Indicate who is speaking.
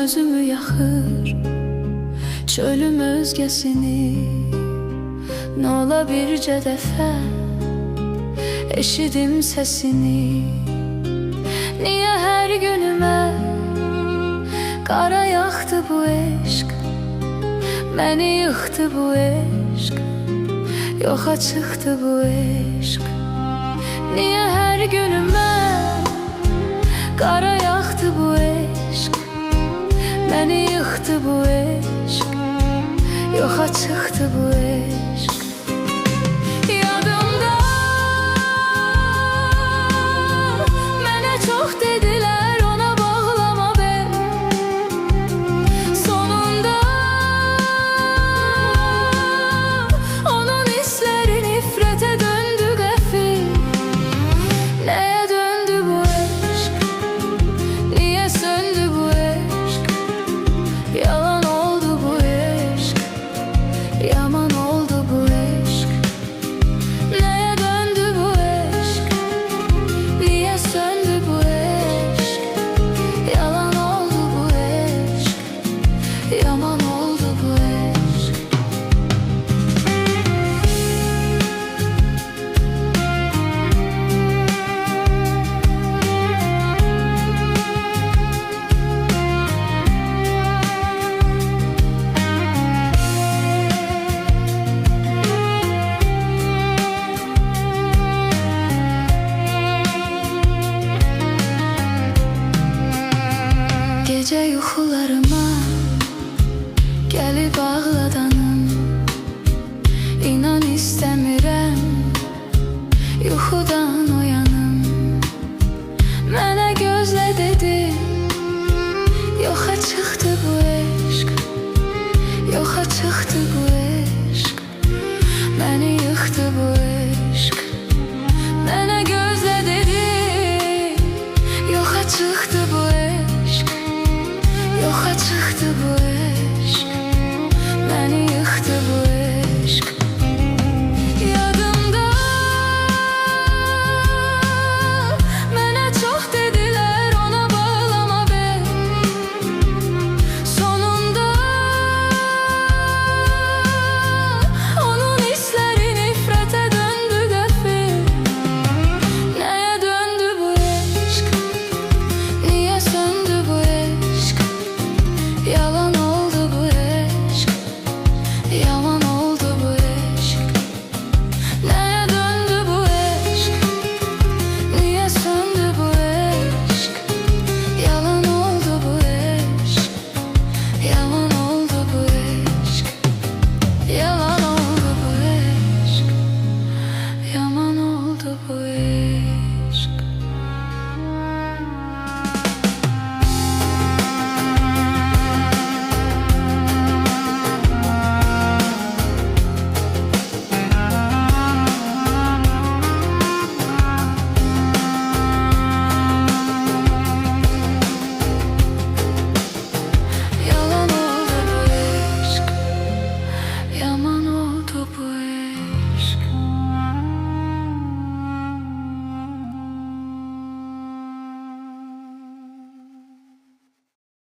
Speaker 1: özümü yaxır çölüm özgəsini. Nola bircə dəfə eşidim səsini. Niyə hər günümə qara yaxdı bu eşq, məni yıxdı bu eşq, yoxa çıxdı bu eşq. Niyə hər günümə qara yaxdı bu eşq, məni yıxdı bu eşq, yoxa çıxdı bu eşq. Yadımda mənə çox dedilər, ona bağlama bel. Sonunda onun hisləri nifrətə döndü qəfil. Nəyə döndü bu eşq? Niyə söndü bu eşq? Yalan oldu bu eşq, yaman oldu bu eşq. Nəyə döndü bu eşq? Niyə söndü bu eşq? Yalan oldu bu eşq, yaman oldu bu eşq. Gecə yuxularıma gəlib ağladanım. İnan istəmirəm yuxudan oyanım. Mənə gözlə dedim, yoxa çıxdı bu eşq, yoxa çıxdı bu eşq. Məni